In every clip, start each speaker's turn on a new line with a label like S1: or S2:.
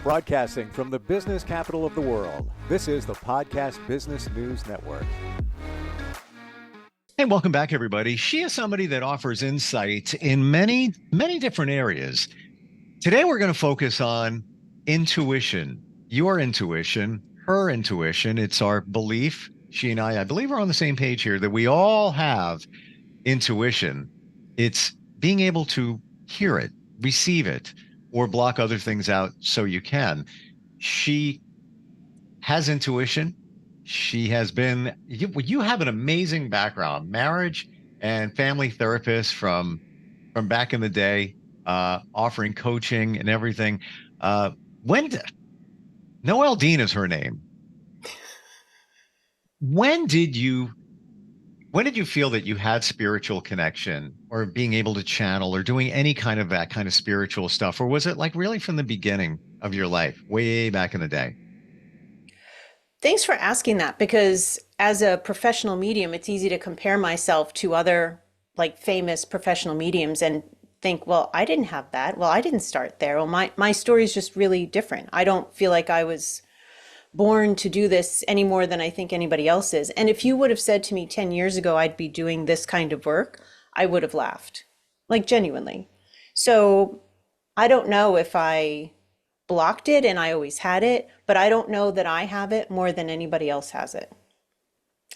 S1: Broadcasting from the business capital of the world, this is the Podcast Business News Network.
S2: Hey, welcome back, everybody. She is somebody that offers insight in many, many different areas. Today, we're going to focus on intuition, your intuition, her intuition. It's our belief. She and I believe we're on the same page here, that we all have intuition. It's being able to hear it, receive it, or block other things out so you can. She has intuition. She has been, you have an amazing background, marriage and family therapist from back in the day, offering coaching and everything. When Noelle Deane is her name. When did you feel that you had spiritual connection or being able to channel or doing any kind of that kind of spiritual stuff? Or was it like really from the beginning of your life, way back in the day?
S3: Thanks for asking that, because as a professional medium, it's easy to compare myself to other like famous professional mediums and think, well, I didn't have that. Well, I didn't start there. Well, my story is just really different. I don't feel like I was born to do this any more than I think anybody else is. And if you would have said to me 10 years ago I'd be doing this kind of work, I would have laughed, like genuinely. So I don't know if I blocked it and I always had it, but I don't know that I have it more than anybody else has it.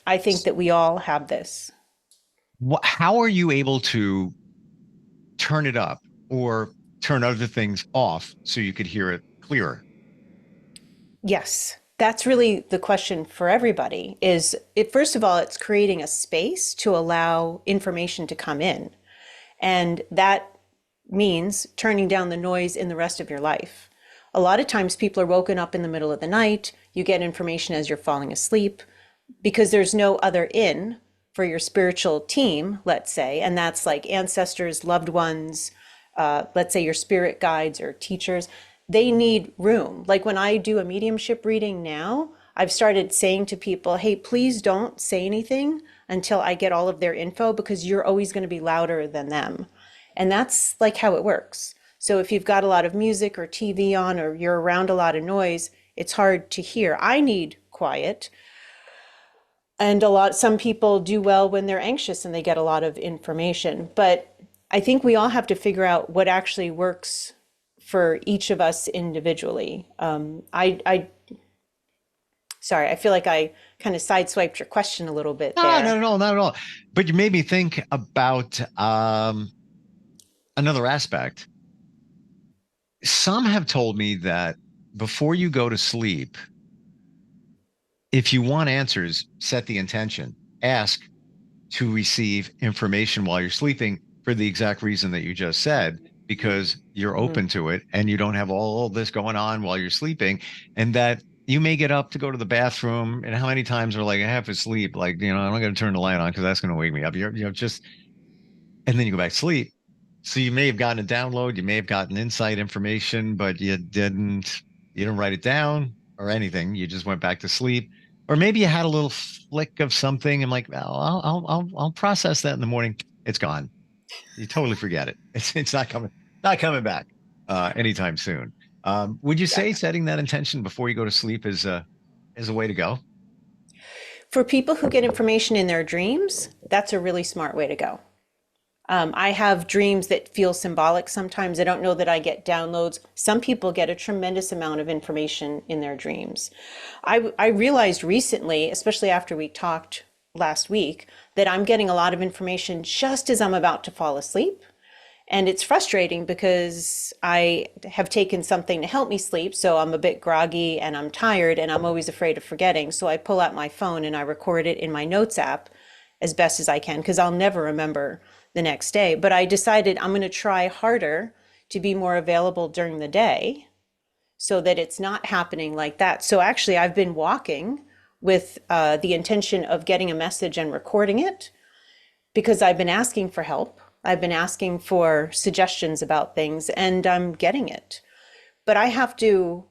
S3: I think that we all have this.
S2: How are you able to turn it up or turn other things off so you could hear it clearer?
S3: Yes, that's really the question for everybody is it, first of all, it's creating a space to allow information to come in. And that means turning down the noise in the rest of your life. A lot of times people are woken up in the middle of the night. You get information as you're falling asleep because there's no other in for your spiritual team, let's say. And that's like ancestors, loved ones, let's say your spirit guides or teachers. They need room. Like when I do a mediumship reading now, I've started saying to people, hey, please don't say anything until I get all of their info because you're always going to be louder than them. And that's like how it works. So if you've got a lot of music or TV on or you're around a lot of noise, it's hard to hear. I need quiet. And some people do well when they're anxious and they get a lot of information. But I think we all have to figure out what actually works for each of us individually. Sorry, I feel like I kind of sideswiped your question a little bit there.
S2: No, not at all. But you made me think about another aspect. Some have told me that before you go to sleep, if you want answers, set the intention. Ask to receive information while you're sleeping for the exact reason that you just said, because you're open to it and you don't have all this going on while you're sleeping, and that you may get up to go to the bathroom. And how many times are like, I have to sleep. Like, I'm not going to turn the light on because that's going to wake me up. And then you go back to sleep. So you may have gotten a download, you may have gotten insight information, but you didn't write it down or anything. You just went back to sleep. Or maybe you had a little flick of something and like, oh, I'll process that in the morning. It's gone. You totally forget it. It's not coming back anytime soon. Would you say setting that intention before you go to sleep is a way to go?
S3: For people who get information in their dreams, that's a really smart way to go. I have dreams that feel symbolic sometimes. I don't know that I get downloads. Some people get a tremendous amount of information in their dreams. I realized recently, especially after we talked last week, that I'm getting a lot of information just as I'm about to fall asleep. And it's frustrating because I have taken something to help me sleep. So I'm a bit groggy and I'm tired and I'm always afraid of forgetting. So I pull out my phone and I record it in my notes app as best as I can because I'll never remember the next day. But I decided I'm going to try harder to be more available during the day so that it's not happening like that. So actually, I've been walking with the intention of getting a message and recording it because I've been asking for help. I've been asking for suggestions about things and I'm getting it. But I have to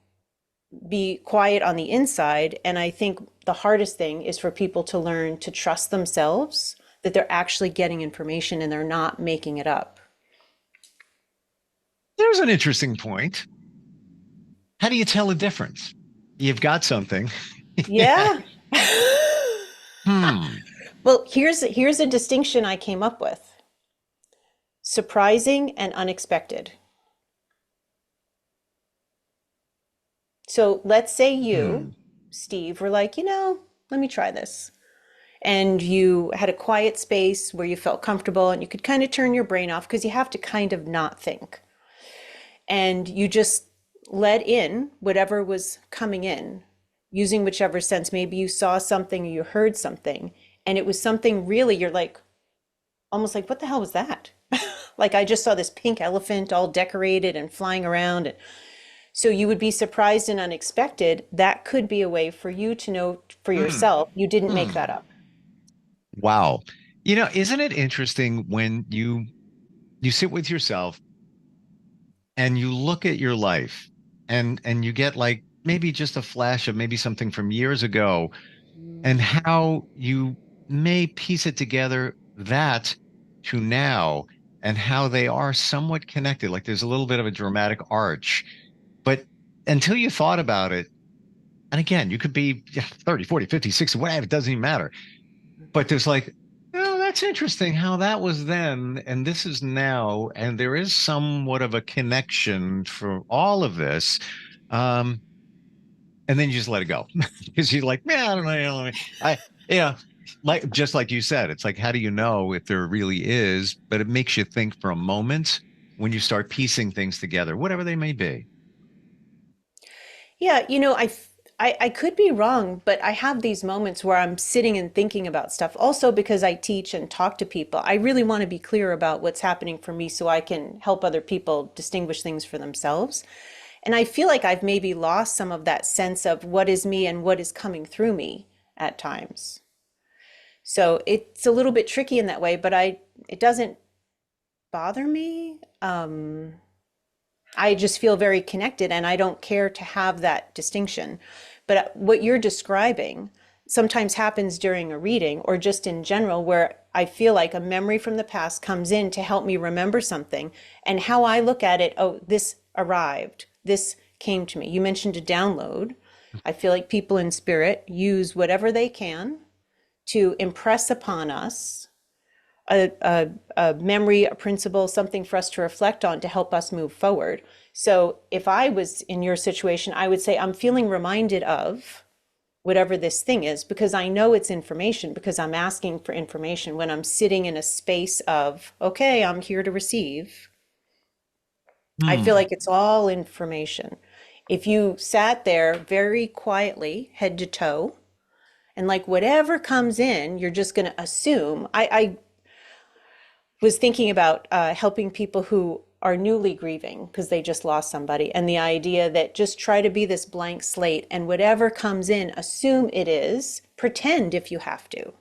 S3: be quiet on the inside. And I think the hardest thing is for people to learn to trust themselves, that they're actually getting information and they're not making it up.
S2: There's an interesting point. How do you tell a difference? You've got something.
S3: Yeah.
S2: Hmm.
S3: Well, here's a distinction I came up with. Surprising and unexpected. So let's say you,
S2: Hmm.
S3: Steve, were like, let me try this. And you had a quiet space where you felt comfortable and you could kind of turn your brain off because you have to kind of not think. And you just let in whatever was coming in, using whichever sense. Maybe you saw something or you heard something, and it was something really, you're like, almost like, what the hell was that? Like, I just saw this pink elephant all decorated and flying around. And so you would be surprised and unexpected. That could be a way for you to know for
S2: Hmm.
S3: yourself you didn't make that
S2: Hmm.
S3: up.
S2: Wow. Isn't it interesting when you sit with yourself and you look at your life and you get like maybe just a flash of maybe something from years ago and how you may piece it together that to now and how they are somewhat connected. Like there's a little bit of a dramatic arch, but until you thought about it, and again, you could be 30, 40, 50, 60, whatever, it doesn't even matter. But there's like, oh, that's interesting how that was then and this is now. And there is somewhat of a connection for all of this. Um, and then you just let it go because you're like, man, I don't know. Yeah, like just like you said, it's like, how do you know if there really is? But it makes you think for a moment when you start piecing things together, whatever they may be.
S3: Yeah, I could be wrong, but I have these moments where I'm sitting and thinking about stuff. Also, because I teach and talk to people, I really want to be clear about what's happening for me so I can help other people distinguish things for themselves. And I feel like I've maybe lost some of that sense of what is me and what is coming through me at times. So it's a little bit tricky in that way, but it doesn't bother me. I just feel very connected and I don't care to have that distinction. But what you're describing sometimes happens during a reading or just in general, where I feel like a memory from the past comes in to help me remember something. And how I look at it, oh, this arrived, this came to me. You mentioned a download. I feel like people in spirit use whatever they can to impress upon us a memory, a principle, something for us to reflect on to help us move forward. So if I was in your situation, I would say, I'm feeling reminded of whatever this thing is because I know it's information, because I'm asking for information when I'm sitting in a space of, okay, I'm here to receive. I feel
S2: Hmm.
S3: like it's all information. If you sat there very quietly, head to toe, and like whatever comes in, you're just going to assume. I was thinking about helping people who are newly grieving because they just lost somebody, and the idea that just try to be this blank slate and whatever comes in, assume it is, pretend if you have to,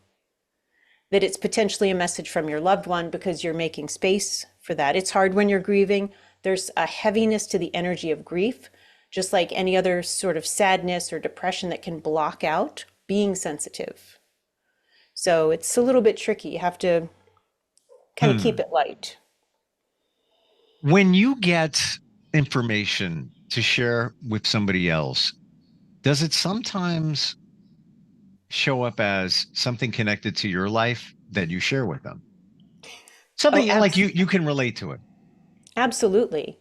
S3: that it's potentially a message from your loved one because you're making space for that. It's hard when you're grieving. There's a heaviness to the energy of grief, just like any other sort of sadness or depression that can block out being sensitive. So it's a little bit tricky. You have to kind of keep
S2: Hmm.
S3: it light.
S2: When you get information to share with somebody else, does it sometimes show up as something connected to your life that you share with them?
S3: Oh,
S2: Something like you can relate to it.
S3: absolutely.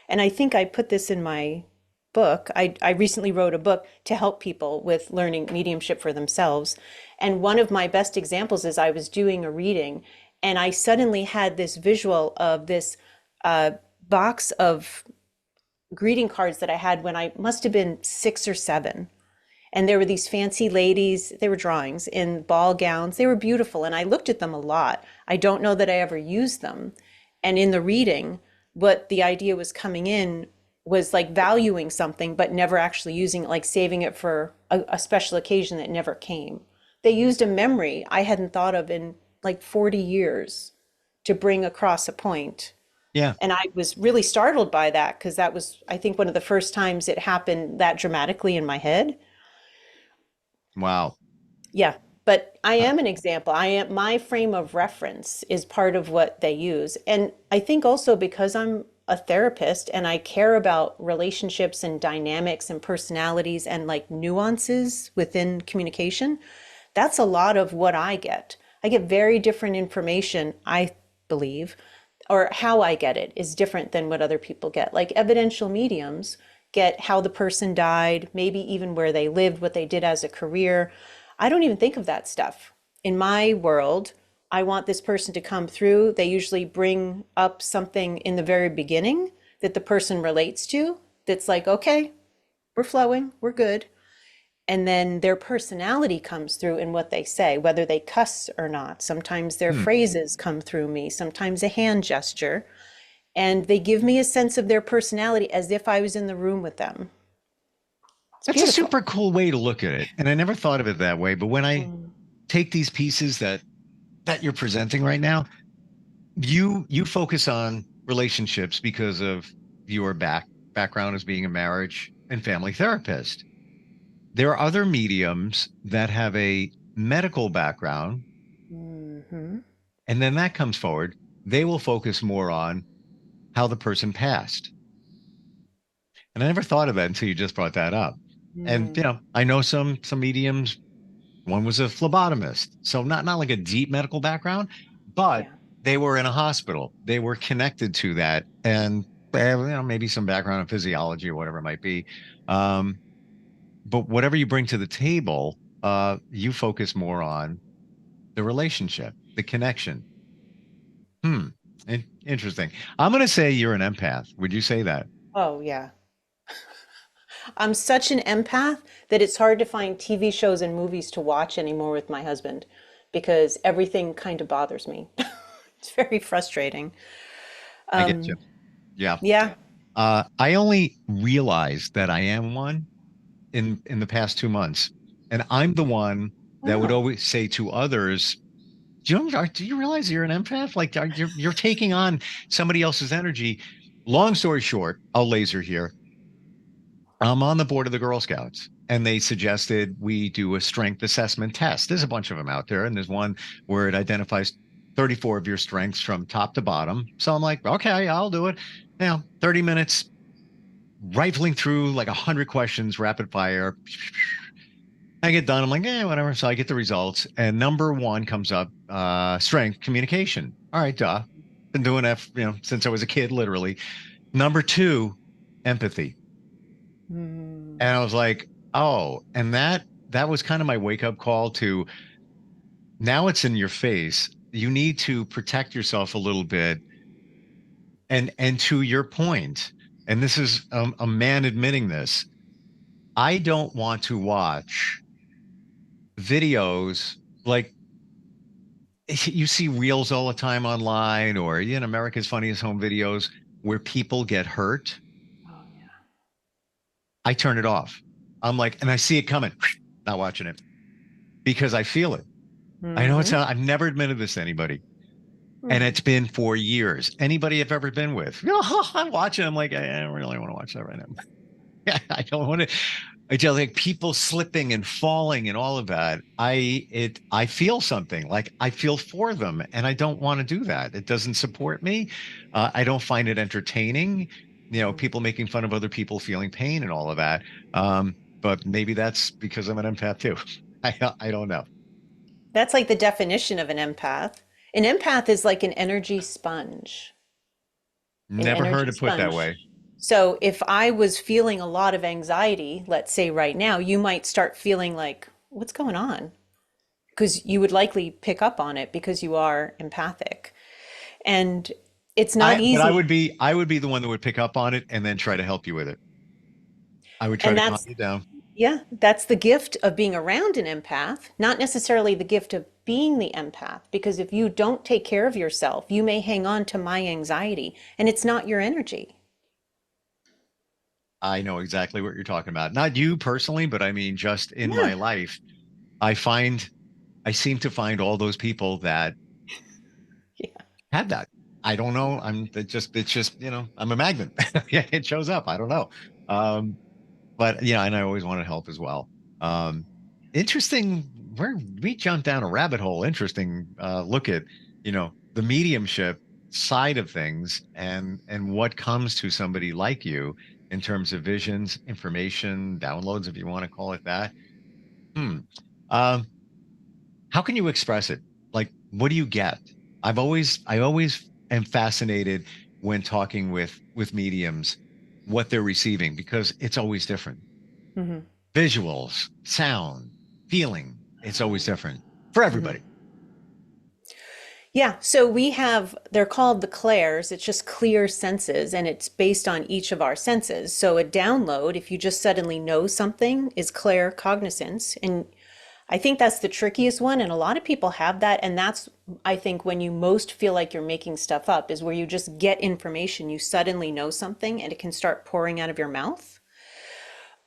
S3: And I think I put this in my book. I recently wrote a book to help people with learning mediumship for themselves. And one of my best examples is I was doing a reading and I suddenly had this visual of this uh, box of greeting cards that I had when I must have been 6 or 7. And there were these fancy ladies, they were drawings in ball gowns. They were beautiful. And I looked at them a lot. I don't know that I ever used them. And in the reading, what the idea was coming in was like valuing something, but never actually using it, like saving it for a special occasion that never came. They used a memory I hadn't thought of in like 40 years to bring across a point.
S2: Yeah.
S3: And I was really startled by that because that was, I think, one of the first times it happened that dramatically in my head.
S2: Wow.
S3: Yeah, but I
S2: Uh,
S3: am an example. I am, my frame of reference is part of what they use. And I think also because I'm a therapist and I care about relationships and dynamics and personalities and like nuances within communication, that's a lot of what I get. I get very different information, I believe, or how I get it is different than what other people get. Like evidential mediums get how the person died, maybe even where they lived, what they did as a career. I don't even think of that stuff. In my world, I want this person to come through. They usually bring up something in the very beginning that the person relates to that's like, okay, we're flowing, we're good. And then their personality comes through in what they say, whether they cuss or not. Sometimes their
S2: Hmm.
S3: phrases come through me, sometimes a hand gesture, and they give me a sense of their personality as if I was in the room with them. It's
S2: That's a
S3: beautiful.
S2: super cool way to look at it. And I never thought of it that way. But when I
S3: Mm,
S2: take these pieces that you're presenting right now, you focus on relationships because of your background as being a marriage and family therapist. There are other mediums that have a medical background,
S3: mhm.
S2: and then that comes forward. They will focus more on how the person passed. And I never thought of that until you just brought that up. And
S3: Mm,
S2: I know some mediums. One was a phlebotomist, so not like a deep medical background, but
S3: yeah.
S2: they were in a hospital. They were connected to that, and maybe some background in physiology or whatever it might be. Um, but whatever you bring to the table, you focus more on the relationship, the connection. Hmm. Interesting. I'm going to say you're an empath. Would you say that?
S3: Oh, yeah. I'm such an empath that it's hard to find TV shows and movies to watch anymore with my husband because everything kind of bothers me. It's very frustrating.
S2: I get you. Yeah.
S3: Yeah.
S2: I only realized that I am one in the past 2 months, and I'm the one that would
S3: Oh.
S2: always say to others, do you realize you're an empath? Like you're taking on somebody else's energy. Long story short, I'll laser here. I'm on the board of the Girl Scouts, and they suggested we do a strength assessment test. There's a bunch of them out there, and there's one where it identifies 34 of your strengths from top to bottom. So I'm like, okay, I'll do it. 30 minutes rifling through like 100 questions, rapid fire. I get done. I'm like, whatever. So I get the results, and number one comes up, strength communication. All right, duh. Been doing that, since I was a kid, literally. Number two, empathy.
S3: Mm.
S2: And I was like, oh, and that was kind of my wake up call to now it's in your face. You need to protect yourself a little bit. And to your point, and this is a man admitting this, I don't want to watch videos like you see reels all the time online or in America's Funniest Home Videos where people get hurt.
S3: Oh, yeah.
S2: I turn it off. I'm like, and I see it coming, not watching it because I feel it. I know
S3: Mm-hmm.
S2: I've never admitted this to anybody. And
S3: Mm.
S2: it's been for years. Anybody I've ever been with, I'm watching. I'm like, I don't really want to watch that right now. I don't want to. I just like people slipping and falling and all of that. I feel something like I feel for them, and I don't want to do that. It doesn't support me. I don't find it entertaining.
S3: Mm.
S2: People making fun of other people feeling pain and all of that. But maybe that's because I'm an empath too. I don't know.
S3: That's like the definition of an empath. An empath is like an energy sponge. An
S2: Never heard
S3: energy
S2: it put that
S3: sponge.
S2: way.
S3: So if I was feeling a lot of anxiety, let's say right now, you might start feeling like, what's going on? Because you would likely pick up on it because you are empathic. And it's not
S2: But
S3: easy.
S2: I would be the one that would pick up on it and then try to help you with it. I would try
S3: And
S2: to calm
S3: that's,
S2: you down.
S3: yeah, that's the gift of being around an empath, not necessarily the gift of being the empath. Because if you don't take care of yourself, you may hang on to my anxiety and it's not your energy.
S2: I know exactly what you're talking about. Not you personally, but I mean, just in
S3: Yeah.
S2: my life, I find, I seem to find all those people that
S3: Yeah.
S2: have that. I don't know. It's just, I'm a magnet. Yeah, it shows up. I don't know. Um, but yeah, and I always want to help as well. Um, interesting. Where we jumped down a rabbit hole. Interesting look at, the mediumship. side of things and what comes to somebody like you in terms of visions, information, downloads, if you want to call it that. Hmm. Um, how can you express it? Like, what do you get? I always am fascinated when talking with mediums, what they're receiving, because it's always different.
S3: Hmm.
S2: Visuals, sound, feeling, it's always different for everybody.
S3: Yeah, so we have, they're called the clairs. It's just clear senses, and it's based on each of our senses. So a download, if you just suddenly know something, is clair cognizance. And I think that's the trickiest one. And a lot of people have that. And that's, I think, when you most feel like you're making stuff up, is where you just get information. You suddenly know something and it can start pouring out of your mouth.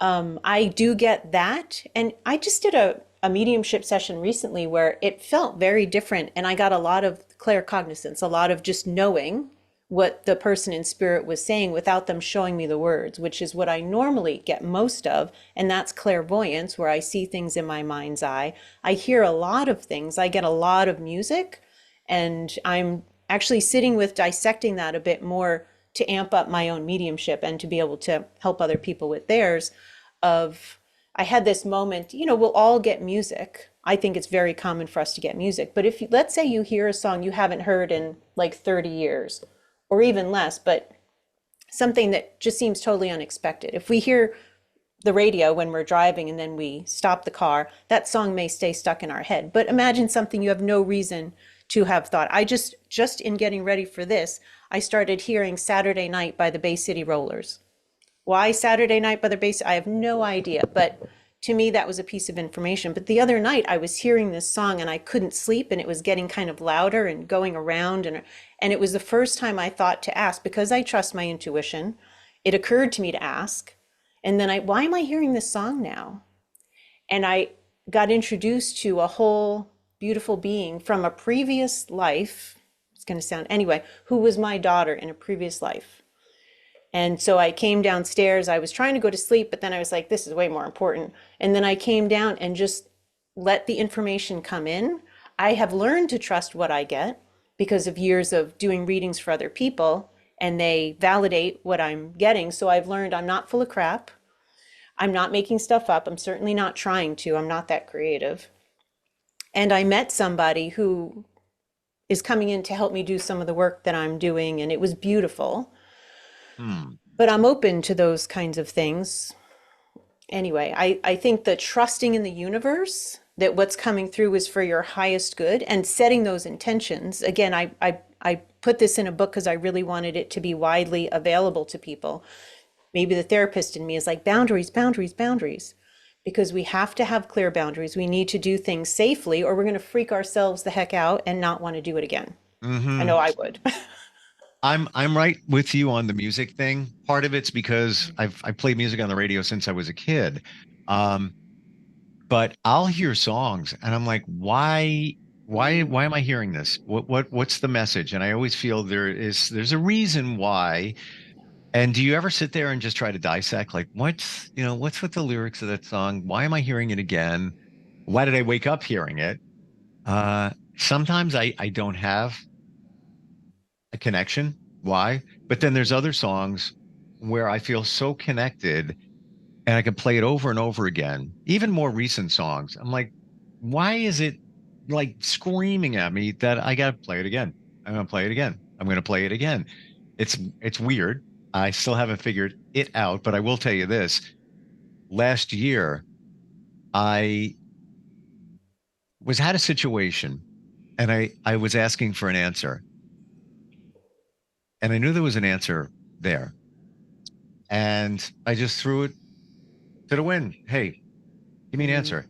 S3: I do get that. And I just did a mediumship session recently where it felt very different. And I got a lot of claircognizance, a lot of just knowing what the person in spirit was saying without them showing me the words, which is what I normally get most of. And that's clairvoyance, where I see things in my mind's eye. I hear a lot of things. I get a lot of music. And I'm actually sitting with dissecting that a bit more to amp up my own mediumship and to be able to help other people with theirs. Of I had this moment, we'll all get music. I think it's very common for us to get music. But if you, let's say you hear a song you haven't heard in like 30 years or even less, but something that just seems totally unexpected. If we hear the radio when we're driving and then we stop the car, that song may stay stuck in our head. But imagine something you have no reason to have thought. I just in getting ready for this, I started hearing Saturday Night by the Bay City Rollers. Why Saturday Night by the Bay? I have no idea, but to me that was a piece of information. But the other night I was hearing this song and I couldn't sleep, and it was getting kind of louder and going around, and it was the first time I thought to ask, because I trust my intuition. It occurred to me to ask, and then why am I hearing this song now? And I got introduced to a whole beautiful being from a previous life. It's going to sound anyway, who was my daughter in a previous life. And so I came downstairs. I was trying to go to sleep, but then I was like, this is way more important. And then I came down and just let the information come in. I have learned to trust what I get because of years of doing readings for other people, and they validate what I'm getting. So I've learned I'm not full of crap. I'm not making stuff up. I'm certainly not trying to. I'm not that creative. And I met somebody who is coming in to help me do some of the work that I'm doing, and it was beautiful.
S2: Hmm.
S3: But I'm open to those kinds of things. Anyway, I think the trusting in the universe that what's coming through is for your highest good, and setting those intentions. Again, I put this in a book because I really wanted it to be widely available to people. Maybe the therapist in me is like, boundaries, boundaries, boundaries. Because we have to have clear boundaries. We need to do things safely, or we're going to freak ourselves the heck out and not want to do it again. I
S2: Mm-hmm.
S3: know I would.
S2: I'm right with you on the music thing. Part of it's because I played music on the radio since I was a kid. Um, but I'll hear songs and I'm like, why am I hearing this? What's the message? And I always feel there's a reason why. And do you ever sit there and just try to dissect, like, what's with the lyrics of that song? Why am I hearing it again? Why did I wake up hearing it? Sometimes I don't have a connection. Why? But then there's other songs where I feel so connected and I can play it over and over again. Even more recent songs. I'm like, why is it like screaming at me that I gotta play it again? I'm gonna play it again. I'm gonna play it again. It's weird. I still haven't figured it out, but I will tell you this. Last year, I was had a situation and I was asking for an answer. And I knew there was an answer there. And I just threw it to the wind. Hey, give me an
S3: Mm.
S2: answer.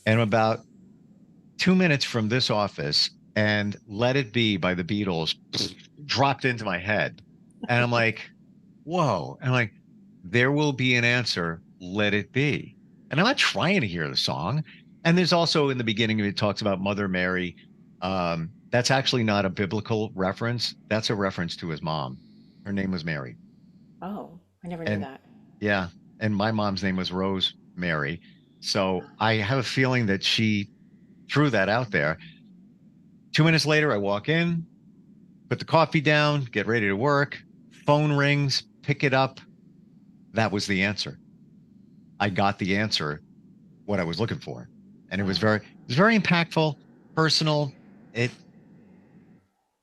S2: And about 2 minutes from this office, and Let It Be by the Beatles dropped into my head. And I'm like, whoa. And I'm like, there will be an answer. Let it be. And I'm not trying to hear the song. And there's also in the beginning, it talks about Mother Mary. That's actually not a biblical reference. That's a reference to his mom. Her name was Mary.
S3: Oh, I never knew
S2: And
S3: that.
S2: yeah, and my mom's name was Rose Mary. So I have a feeling that she threw that out there. 2 minutes later, I walk in. put the coffee down, get ready to work. Phone rings, pick it up. That was the answer. I got the answer, what I was looking for. And it was very impactful, personal. It,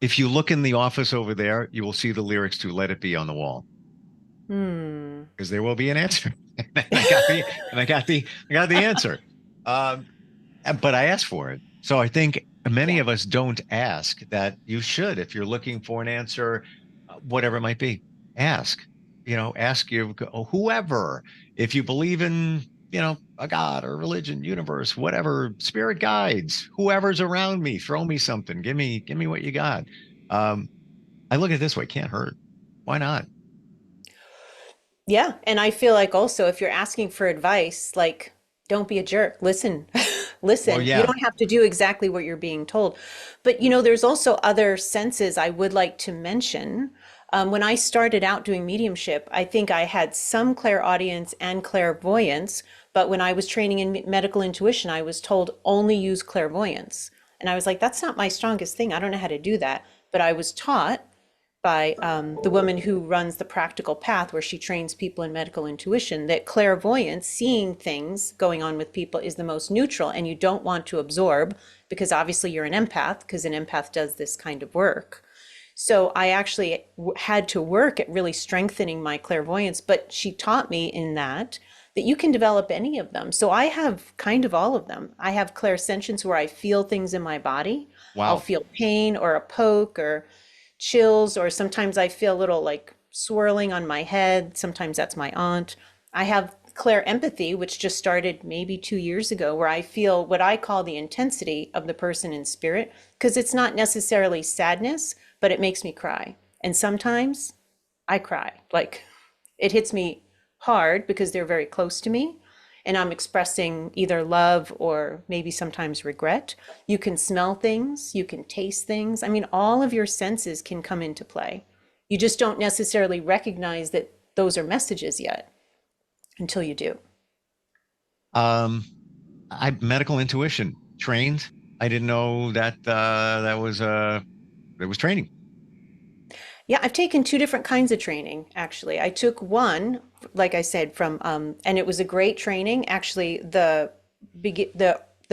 S2: if you look in the office over there, you will see the lyrics to Let It Be on the wall
S3: Hmm.
S2: because there will be an answer. and I got the, I got the answer. Um, but I asked for it. So I think many
S3: Yeah.
S2: of us don't ask that you should, if you're looking for an answer, whatever it might be, ask, ask you, whoever, if you believe in, a God or religion, universe, whatever, spirit guides, whoever's around me, throw me something, give me what you got. Um, I look at it this way, can't hurt. Why not?
S3: Yeah. And I feel like also if you're asking for advice, like, don't be a jerk. Listen,
S2: Well,
S3: listen. You
S2: yeah.
S3: don't have to do exactly what you're being told. But, there's also other senses I would like to mention. When I started out doing mediumship, I think I had some clairaudience and clairvoyance. But when I was training in medical intuition, I was told only use clairvoyance. And I was like, that's not my strongest thing. I don't know how to do that. But I was taught by the woman who runs the practical path where she trains people in medical intuition that clairvoyance, seeing things going on with people, is the most neutral and you don't want to absorb because obviously you're an empath because an empath does this kind of work. So I actually had to work at really strengthening my clairvoyance, but she taught me in that you can develop any of them. So I have kind of all of them. I have clairsentience where I feel things in my body. I'll
S2: Wow.
S3: feel pain or a poke or chills, or sometimes I feel a little like swirling on my head. Sometimes that's my aunt. I have clair empathy, which just started maybe 2 years ago, where I feel what I call the intensity of the person in spirit, because it's not necessarily sadness, but it makes me cry. And sometimes I cry. Like it hits me hard because they're very close to me and I'm expressing either love or maybe sometimes regret. You can smell things, you can taste things. I mean, all of your senses can come into play. You just don't necessarily recognize that those are messages yet until you do.
S2: Um, I medical intuition trained. I didn't know that that was training.
S3: Yeah, I've taken two different kinds of training, actually. I took one, like I said, and it was a great training. Actually, the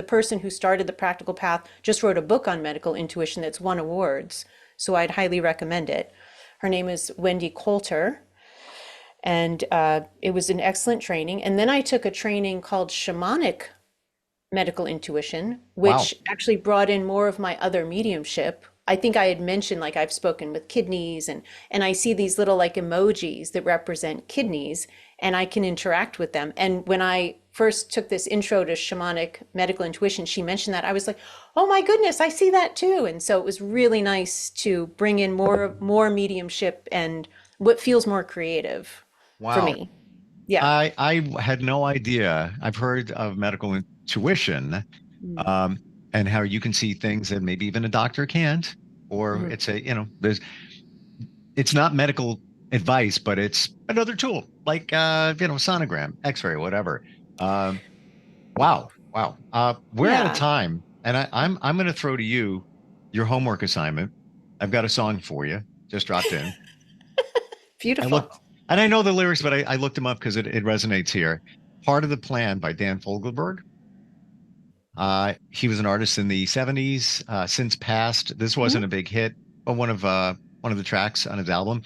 S3: person who started the practical path just wrote a book on medical intuition that's won awards. So I'd highly recommend it. Her name is Wendy Coulter, and it was an excellent training. And then I took a training called shamanic medical intuition,
S2: Wow.
S3: which actually brought in more of my other mediumship. I think I had mentioned like I've spoken with kidneys and I see these little like emojis that represent kidneys and I can interact with them. And when I first took this intro to shamanic medical intuition, she mentioned that. I was like, "Oh my goodness, I see that too." And so it was really nice to bring in more mediumship and what feels more creative for
S2: Wow.
S3: me. Yeah.
S2: I had no idea. I've heard of medical intuition, um, and how you can see things that maybe even a doctor can't, or
S3: Mhm.
S2: it's it's not medical advice, but it's another tool like sonogram, X-ray, whatever. Um, wow, wow. We're out of
S3: Yeah.
S2: time, and I'm going to throw to you your homework assignment. I've got a song for you, just dropped in. I
S3: Beautiful.
S2: looked, and I know the lyrics, but I looked them up because it resonates here. Part of the Plan by Dan Fogelberg. He was an artist in the 70s, since passed. This wasn't a
S3: Mhm.
S2: big hit, but one of the tracks on his album.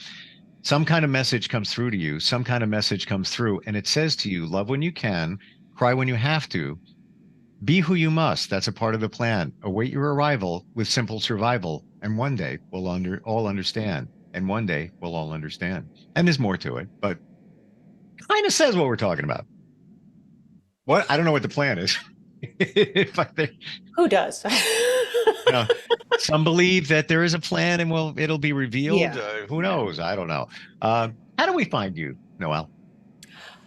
S2: Some kind of message comes through to you, some kind of message comes through, and it says to you, love when you can, cry when you have to, be who you must. That's a part of the plan. Await your arrival with simple survival. And one day we'll all understand. And one day we'll all understand. And there's more to it, but kind of says what we're talking about. What? I don't know what the plan is. if I think,
S3: Who does?
S2: you know, some believe that there is a plan and it'll be revealed.
S3: Yeah.
S2: Who
S3: Yeah.
S2: knows? I don't know. How do we find you, Noelle?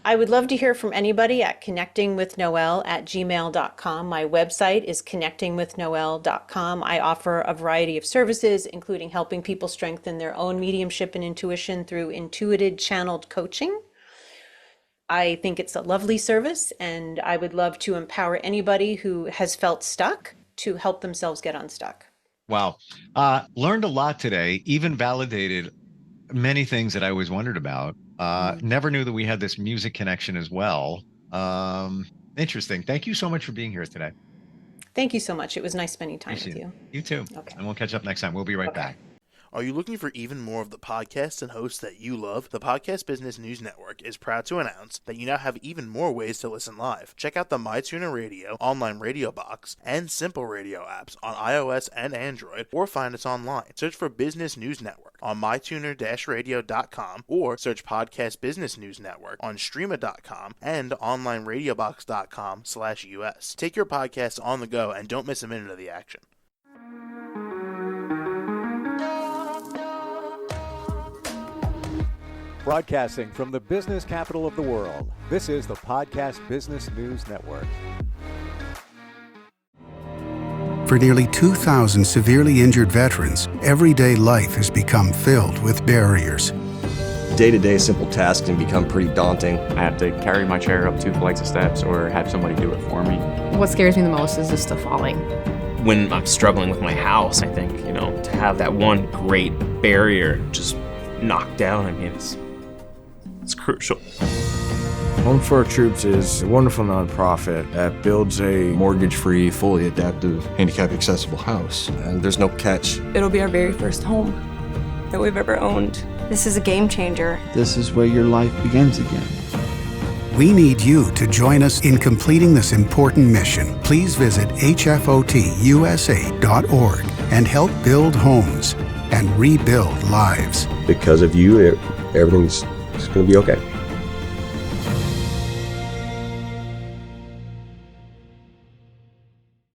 S3: I would love to hear from anybody at connectingwithnoelle@gmail.com. My website is connectingwithnoelle.com. I offer a variety of services, including helping people strengthen their own mediumship and intuition through intuited channeled coaching. I think it's a lovely service, and I would love to empower anybody who has felt stuck to help themselves get unstuck.
S2: Wow. Learned a lot today, even validated many things that I always wondered about. Never knew that we had this music connection as well. Interesting. Thank you so much for being here today.
S3: Thank you so much. It was nice spending time
S2: Appreciate
S3: with
S2: it.
S3: you.
S2: You too.
S3: Okay.
S2: And we'll catch up next time. We'll be right
S3: Okay.
S2: back.
S4: Are you looking for even more of the podcasts and hosts that you love? The Podcast Business News Network is proud to announce that you now have even more ways to listen live. Check out the MyTuner Radio, online radio box, and Simple Radio apps on iOS and Android, or find us online. Search for Business News Network on mytuner-radio.com, or search Podcast Business News Network on streama.com and onlineradiobox.com/US. Take your podcast on the go and don't miss a minute of the action.
S1: Broadcasting from the business capital of the world, this is the Podcast Business News Network.
S5: For nearly 2,000 severely injured veterans, everyday life has become filled with barriers.
S6: Day-to-day simple tasks can become pretty daunting.
S7: I have to carry my chair up 2 flights of steps or have somebody do it for me.
S8: What scares me the most is just the falling.
S9: When I'm struggling with my house, I think, to have that one great barrier just knocked down, I mean, it's crucial.
S10: Home for Our Troops is a wonderful nonprofit that builds a
S6: Mortgage-free, fully adaptive, handicap-accessible house. And there's no catch.
S11: It'll be our very first home that we've ever owned. This is a game changer.
S12: This is where your life begins again.
S5: We need you to join us in completing this important mission. Please visit hfotusa.org and help build homes and rebuild lives.
S6: Because of you, everything's going to be okay.